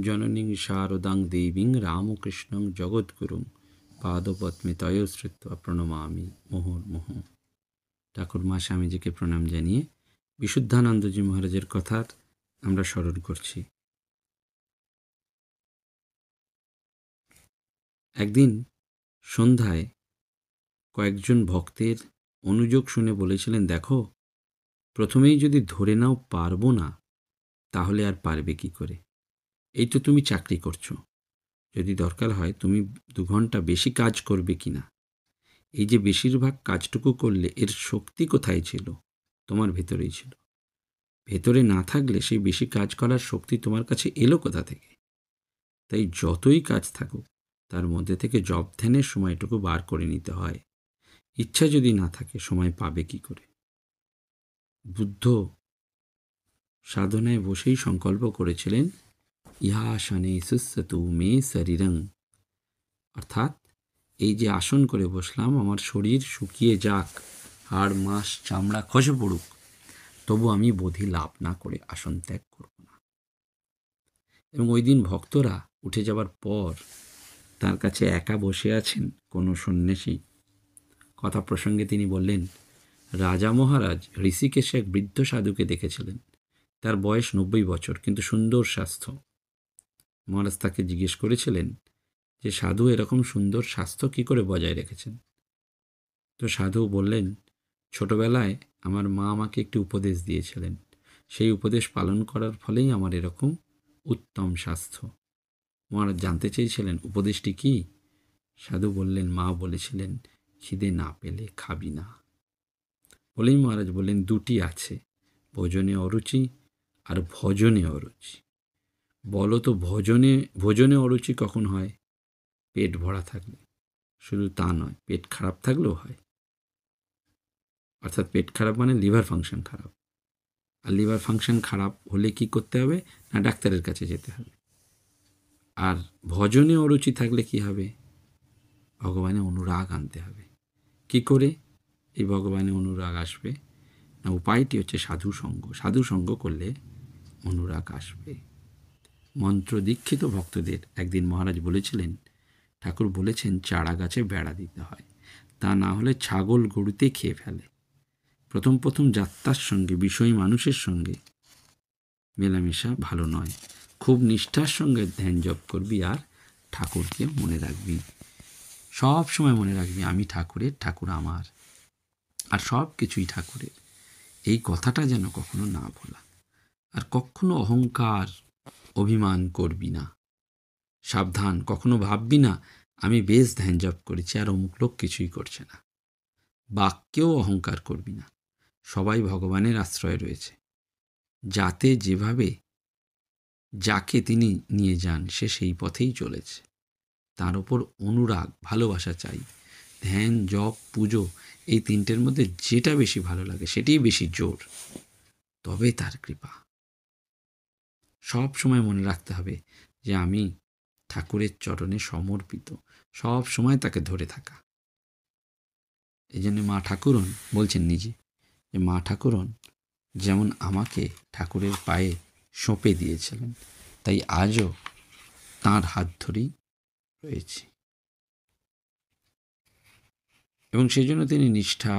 জননীং শারদাং দেবীং রামকৃষ্ণং জগদ্গুরুং পাদপদ্মে তয়োশ্রিত্বা প্রণমামি মুহুর্মুহ। ঠাকুর মা স্বামীজিকে প্রণাম জানিয়ে বিশুদ্ধানন্দজি মহারাজের কথা আমরা স্মরণ করছি। একদিন সন্ধ্যায় কয়েকজন ভক্তের অনুযোগ শুনে বলেছিলেন, দেখো, প্রথমেই যদি ধরে নাও পারবো না, তাহলে আর পারবে কি করে? এই তো তুমি চাকরি করছো, যদি দরকার হয় তুমি 2 ঘন্টা বেশি কাজ করবে কিনা? এই যে বেশিরভাগ কাজটুকু করলে, এর শক্তি কোথায় ছিল? তোমার ভেতরেই ছিল। ভেতরে না থাকলে সেই বেশি কাজ করার শক্তি তোমার কাছে এলো কোথা থেকে? তাই যতই কাজ থাকুক, তার মধ্যে থেকে জপ ধ্যানের সময়টুকু বার করে নিতে হয়। ইচ্ছা যদি না থাকে, সময় পাবে কি করে? বুদ্ধ সাধনায় বসেই সংকল্প করেছিলেন, ইহা আসনে সুস্থতু মে শরীরং, অর্থাৎ এই যে আসন করে বসলাম, আমার শরীর শুকিয়ে যাক, হাড় মাস চামড়া খসে পড়ুক, তবু আমি বোধি লাভ না করে আসন ত্যাগ করব না। এবং ওই দিন ভক্তরা উঠে যাবার পর তার কাছে একা বসে আছেন কোনো সন্ন্যাসী। কথা প্রসঙ্গে তিনি বললেন, রাজা মহারাজ ঋষিকেশে এক বৃদ্ধ সাধুকে দেখেছিলেন। তার বয়স 90 বছর, কিন্তু সুন্দর স্বাস্থ্য। মহারাজ তাকে জিজ্ঞেস করেছিলেন যে, সাধু এরকম সুন্দর স্বাস্থ্য কি করে বজায় রেখেছেন? তো সাধু বললেন, ছোটবেলায় আমার মা আমাকে একটি উপদেশ দিয়েছিলেন, সেই উপদেশ পালন করার ফলেই আমার এরকম উত্তম স্বাস্থ্য। মহারাজ জানতে চেয়েছিলেন, উপদেশটি কি? সাধু বললেন, মা বলেছিলেন, খিদে না পেলে খাবি না। বলেই মহারাজ বললেন, 2টি আছে, ভোজনে অরুচি আর ভজনে অরুচি। বলো তো, ভোজনে অরুচি কখন হয়? পেট ভরা থাকলে। শুধু তা নয়, পেট খারাপ থাকলেও হয়। অর্থাৎ পেট খারাপ মানে লিভার ফাংশন খারাপ। আর লিভার ফাংশন খারাপ হলে কি করতে হবে? না, ডাক্তারের কাছে যেতে হবে। আর ভজনে অরুচি থাকলে কি হবে? ভগবানের অনুরাগ আনতে হবে। কি করে এই ভগবানের অনুরাগ আসবে? না, উপায়টি হচ্ছে সাধুসঙ্গ। সাধুসঙ্গ করলে অনুরাগ আসবে। মন্ত্র দীক্ষিত ভক্তদের একদিন মহারাজ বলেছিলেন, ঠাকুর বলেছেন চারা গাছে বেড়া দিতে হয়, তা না হলে ছাগল গরুতে খেয়ে ফেলে। প্রথম প্রথম যাত্রার সঙ্গে, বিষয়ী মানুষের সঙ্গে মেলামেশা ভালো নয়। খুব নিষ্ঠার সঙ্গে ধ্যান জপ করবি আর ঠাকুরকে মনে রাখবি। সব সময় মনে রাখবি, আমি ঠাকুরের, ঠাকুর আমার, আর সব কিছুই ঠাকুরের। এই কথাটা যেন কখনো না ভোলা। আর কখনো অহংকার অভিমান করবি না। সাবধান, কখনো ভাববি না আমি বেশ ধ্যান জপ করেছি আর অমুক লোক কিছুই করছে না। বাক্যেও অহংকার করবি না। সবাই ভগবানের আশ্রয় রয়েছে। যাতে যেভাবে যাকে তিনি নিয়ে যান, সে সেই পথেই চলেছে। তার ওপর অনুরাগ, ভালোবাসা চাই। ধ্যান, জপ, পুজো, এই 3টের মধ্যে যেটা বেশি ভালো লাগে সেটাই বেশি জোর, তবে তার কৃপা। সব সময় মনে রাখতে হবে যে আমি ঠাকুরের চরণে সমর্পিত, সব সময় তাকে ধরে থাকা। এই জন্য মা ঠাকুরন বলছেন নিজে, যে মা ঠাকুরন যেমন আমাকে ঠাকুরের পায়ে সঁপে দিয়েছিলেন, তাই আজও তাঁর হাত ধরেই রয়েছি। এবং সেই জন্য তিনি নিষ্ঠা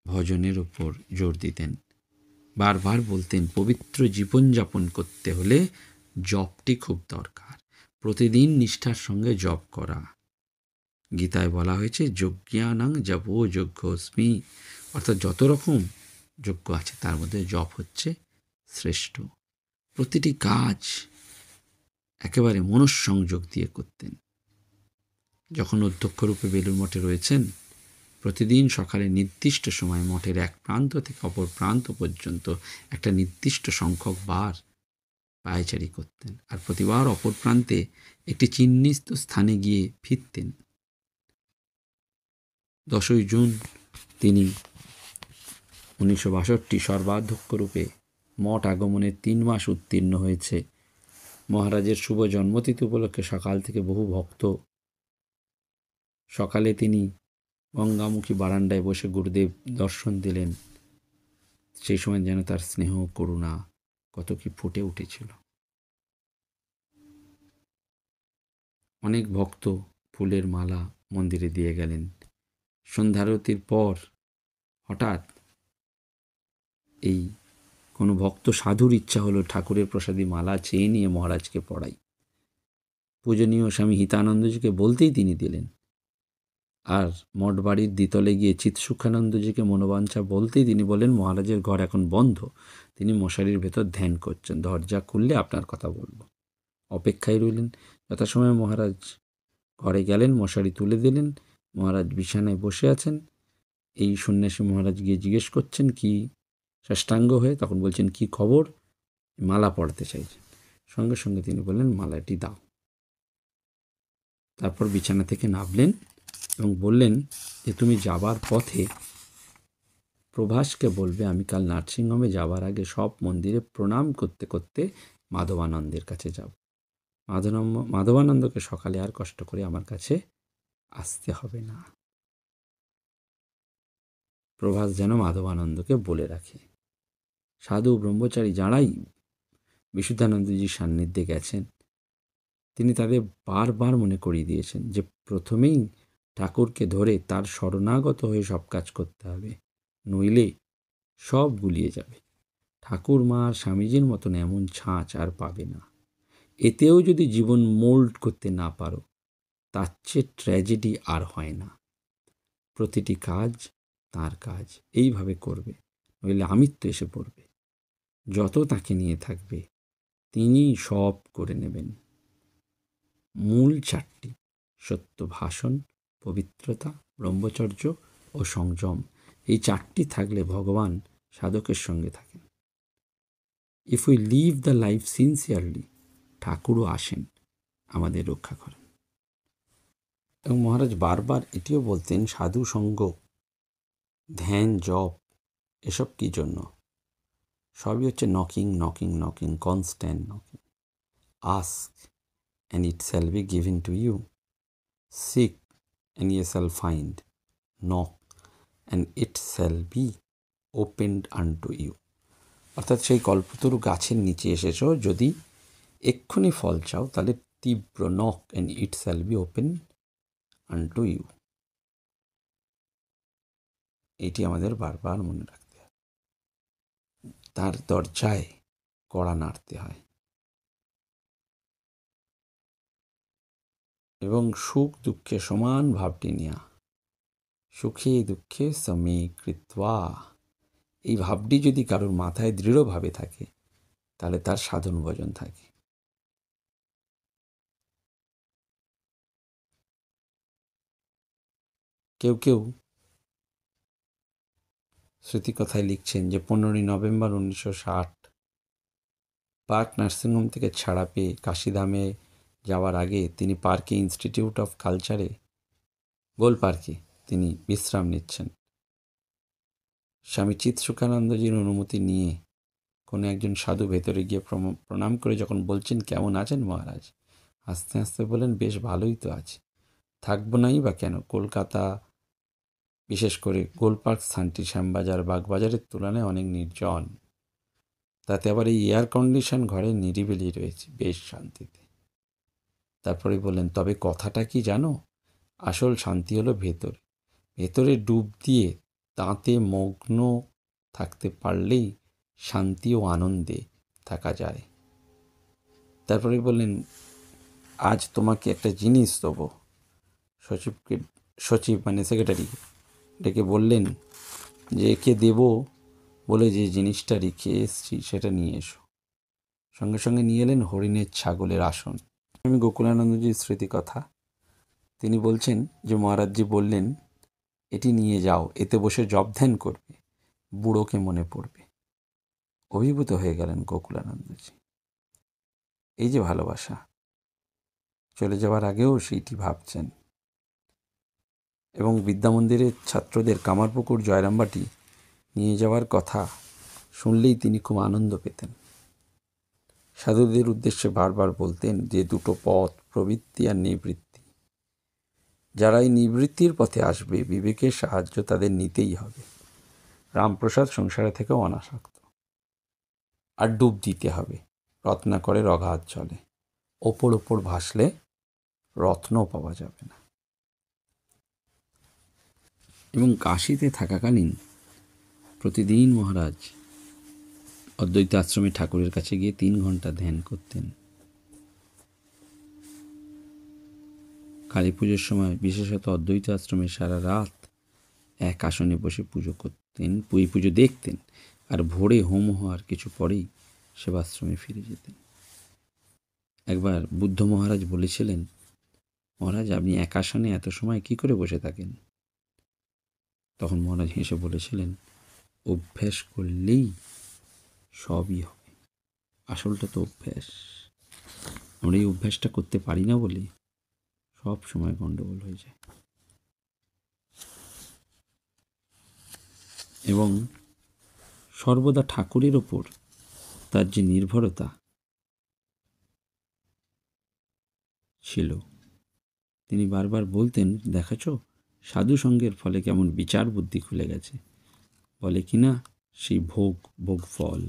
ভজনের উপর জোর দিতেন। বারবার বলতেন, পবিত্র জীবনযাপন করতে হলে জপটি খুব দরকার। প্রতিদিন নিষ্ঠার সঙ্গে জপ করা। গীতায় বলা হয়েছে, যজ্ঞানাং জপো যজ্ঞস্মি, অর্থাৎ যত রকম যজ্ঞ আছে তার মধ্যে জপ হচ্ছে শ্রেষ্ঠ। প্রতিটি কাজ একেবারে মনঃসংযোগ দিয়ে করতেন। যখন অধ্যক্ষ রূপে বেলুড় মঠে রয়েছেন, প্রতিদিন সকালে নির্দিষ্ট সময় মঠের এক প্রান্ত থেকে অপর প্রান্ত পর্যন্ত একটা নির্দিষ্ট সংখ্যক বার পায়চারি করতেন, আর প্রতিবার অপর প্রান্তে একটি চিহ্নিত স্থানে গিয়ে ফিরতেন। 10ই জুন তিনি 1962 সর্বাধ্যক্ষ রূপে মঠ আগমনের 3 মাস উত্তীর্ণ হয়েছে। মহারাজের শুভ জন্মতিথি উপলক্ষে সকাল থেকে বহু ভক্ত সকালে তিনি গঙ্গামুখী বারান্দায় বসে গুরুদেব দর্শন দিলেন। সেই সময় যেন তার স্নেহ করুণা কত কি ফুটে উঠেছিল। অনেক ভক্ত ফুলের মালা মন্দিরে দিয়ে গেলেন। সন্ধ্যারতির পর হঠাৎ এই কোনো ভক্ত সাধুর ইচ্ছা হলো ঠাকুরের প্রসাদী মালা চেয়ে নিয়ে মহারাজকে পড়াই। পূজনীয় স্বামী হিতানন্দজিকে বলতেই তিনি দিলেন। আর মঠ বাড়ির দ্বিতলে গিয়ে চিৎসুখানন্দজিকে মনোবাঞ্ছা বলতেই তিনি বলেন, মহারাজের ঘর এখন বন্ধ, তিনি মশারির ভেতর ধ্যান করছেন, দরজা খুললে আপনার কথা বলব। অপেক্ষায় রইলেন। যথাসময়ে মহারাজ ঘরে গেলেন, মশারি তুলে দিলেন। মহারাজ বিছানায় বসে আছেন। এই সন্ন্যাসী মহারাজ গিয়ে জিজ্ঞেস করছেন কি সাষ্টাঙ্গ হয়ে, তখন বলছেন কি খবর, মালা পড়াতে চাইছেন। সঙ্গে সঙ্গে তিনি বললেন মালাটি দাও। তারপর বিছানা থেকে নামলেন এবং বললেন যে তুমি যাবার পথে প্রভাসকে বলবে আমি কাল নার্সিংহোমে যাবার আগে সব মন্দিরে প্রণাম করতে করতে মাধবানন্দের কাছে যাব। মাধবানন্দকে সকালে আর কষ্ট করে আমার কাছে আসতে হবে না। প্রভাস যেন মাধবানন্দকে বলে রাখে। সাধু ব্রহ্মচারী যাঁরাই বিশুদ্ধানন্দজির সান্নিধ্যে গেছেন, তিনি তাদের বারবার মনে করিয়ে দিয়েছেন যে প্রথমেই ঠাকুরকে ধরে তার শরণাগত হয়ে সব কাজ করতে হবে, নইলে সব গুলিয়ে যাবে। ঠাকুর মা আর স্বামীজির মতন এমন ছাঁচ আর পাবে না। এতেও যদি জীবন মোল্ড করতে না পারো, তার চেয়ে ট্র্যাজেডি আর হয় না। প্রতিটি কাজ তার কাজ, এইভাবে করবে, নইলে আমিত্ব এসে পড়বে। যত তাকে নিয়ে থাকবে তিনি সব করে নেবেন। মূল 4টি: সত্য ভাষণ, পবিত্রতা, ব্রহ্মচর্য ও সংযম। এই 4টি থাকলে ভগবান সাধকের সঙ্গে থাকেন। If we live the life sincerely, ঠাকুরও আসেন, আমাদের রক্ষা করেন। এবং মহারাজ বারবার এটিও বলতেন, সাধু সঙ্গ, ধ্যান, জপ এসব কি জন্য? সবই হচ্ছে knocking knocking knocking, constant knocking. Ask and it shall be given to you. Seek and ye shall find. Knock and it shall be opened unto you. অর্থাৎ সেই কল্পতরু গাছের নিচে এসেছো, যদি এক্ষুনি ফল চাও তাহলে তীব্র knock and it shall be open unto you। এটি আমাদের বারবার মনে রাখতে হয়। তার দরজায় কড়া নাড়তে হয়। এবং সুখ দুঃখে সমান ভাবটি নেওয়া, সুখে দুঃখে সমে কৃত্বা, এই ভাবটি যদি কারোর মাথায় দৃঢ়ভাবে থাকে তাহলে তার সাধন ভজন থাকে। কেউ কেউ স্মৃতিকথায় লিখছেন যে 15ই নভেম্বর 1960 পার্ক নার্সিংহোম থেকে ছাড়া পেয়ে কাশিধামে যাওয়ার আগে তিনি পার্কে ইনস্টিটিউট অফ কালচারে গোল পার্কে তিনি বিশ্রাম নিচ্ছেন। স্বামী চিৎসুখানন্দজির অনুমতি নিয়ে কোনো একজন সাধু ভেতরে গিয়ে প্রণাম করে যখন বলছেন কেমন আছেন মহারাজ, আস্তে আস্তে বলেন বেশ ভালোই তো আছে, থাকবো নাই বা কেন। কলকাতা, বিশেষ করে গোলপার্ক স্থানটি শ্যামবাজার, বাগবাজারের তুলনায় অনেক নির্জন। তাতে আবার এই এয়ার কন্ডিশন ঘরে নিরিবিলি রয়েছে, বেশ শান্তিতে। তারপরে বললেন তবে কথাটা কি জানো, আসল শান্তি হলো ভেতরে। ভেতরে ডুব দিয়ে তাতে মগ্ন থাকতে পারলেই শান্তি ও আনন্দে থাকা যায়। তারপরে বললেন আজ তোমাকে একটা জিনিস দেবো। সচিব মানে সেক্রেটারি ডেকে বললেন যে একে দেব বলে যে জিনিসটা রেখে এসছি সেটা নিয়ে এসো। সঙ্গে সঙ্গে নিয়ে এলেন হরিণের ছাগলের আসন। আমি গোকুলানন্দজির স্মৃতিকথা, তিনি বলছেন যে মহারাজজি বললেন এটি নিয়ে যাও, এতে বসে জপ ধ্যান করবে, বুড়োকে মনে পড়বে। অভিভূত হয়ে গেলেন গোকুলানন্দজি। এই যে ভালোবাসা, চলে যাওয়ার আগেও সেইটি ভাবছেন। এবং বিদ্যামন্দিরের ছাত্রদের কামারপুকুর জয়রামবাটি নিয়ে যাওয়ার কথা শুনলেই তিনি খুব আনন্দ পেতেন। সাধুদের উদ্দেশ্যে বারবার বলতেন যে দুটো পথ, প্রবৃত্তি আর নিবৃত্তি। যারা এই নিবৃত্তির পথে আসবে, বিবেকের সাহায্য তাদের নিতেই হবে। রামপ্রসাদ সংসারে থেকেও অনাসক্ত। আর ডুব দিতে হবে রত্নাকরের অগাধ জলে। ওপর ওপর ভাসলে রত্নও পাওয়া যাবে না। এবং কাশীতে থাকাকালীন প্রতিদিন মহারাজ অদ্বৈত আশ্রমে ঠাকুরের কাছে গিয়ে 3 ঘন্টা ধ্যান করতেন। কালী পুজোর সময় বিশেষত অদ্বৈত আশ্রমে সারা রাত এক আসনে বসে পুজো করতেন, এই পুজো দেখতেন, আর ভোরে হোম হওয়ার কিছু পরেই সেবাশ্রমে ফিরে যেতেন। একবার বুদ্ধ মহারাজ বলেছিলেন, মহারাজ আপনি এক আসনে এত সময় কি করে বসে থাকেন? তখন মহারাজ হেসে বলেছিলেন, অভ্যাস করলেই সবই হবে। আসলটা তো অভ্যাস। আমরা এই অভ্যাসটা করতে পারি না বলে সব সময় গন্ডগোল হয়ে যায়। এবং সর্বদা ঠাকুরের ওপর তার যে নির্ভরতা ছিল, তিনি বারবার বলতেন, দেখাছ সাধু সঙ্গের ফলে কেমন বিচার বুদ্ধি খুলে গেছে। বলে কিনা সেই ভোগ ফল।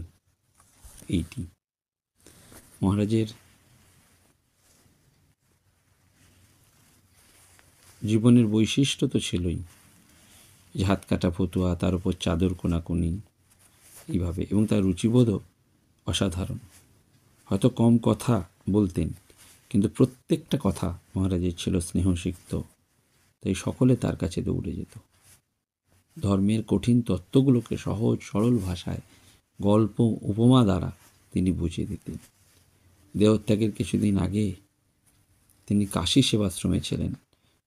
এইটি মহারাজের জীবনের বৈশিষ্ট্য তো ছিলই, যে হাত কাটা ফতুয়া, তার উপর চাদর কোনাকুনি, এইভাবে। এবং তার রুচিবোধও অসাধারণ। হয়তো কম কথা বলতেন, কিন্তু প্রত্যেকটা কথা মহারাজের ছিল স্নেহসিক্ত, তাই সকলে তার কাছে দৌড়ে যেত। ধর্মের কঠিন তত্ত্বগুলোকে সহজ সরল ভাষায় গল্প উপমা দ্বারা তিনি বুঝিয়ে দিতেন। দেহত্যাগের কিছুদিন আগে তিনি কাশী সেবাশ্রমে ছিলেন।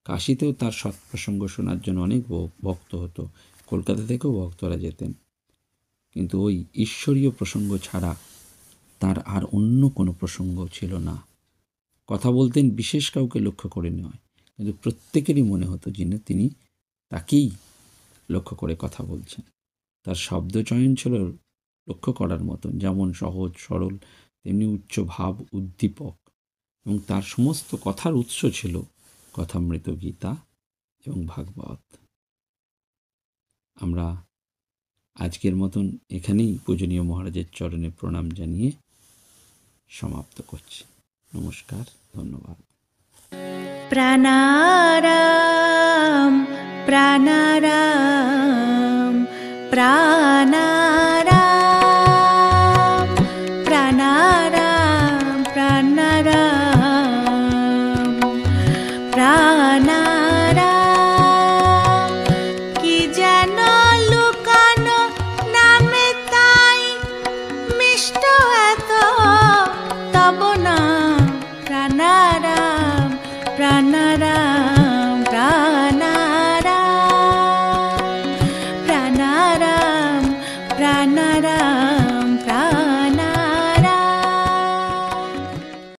কাশীতেও তার সৎপ্রসঙ্গ শোনার জন্য অনেক ভক্ত হতো। কলকাতা থেকেও ভক্তরা যেতেন। কিন্তু ওই ঈশ্বরীয় প্রসঙ্গ ছাড়া তার আর অন্য কোনো প্রসঙ্গ ছিল না। কথা বলতেন বিশেষ কাউকে লক্ষ্য করে নয়, কিন্তু প্রত্যেকেরই মনে হতো যিনি তিনি তাকেই লক্ষ্য করে কথা বলছেন। তার শব্দচয়ন ছিল লক্ষ্য করার মতন, যেমন সহজ সরল তেমনি উচ্চ ভাব উদ্দীপক। এবং তার সমস্ত কথার উৎস ছিল কথামৃত, গীতা এবং ভাগবত। আমরা আজকের মতন এখানেই পূজনীয় মহারাজের চরণে প্রণাম জানিয়ে সমাপ্ত করছি। নমস্কার, ধন্যবাদ। প্রাণারাম প্রাণারাম।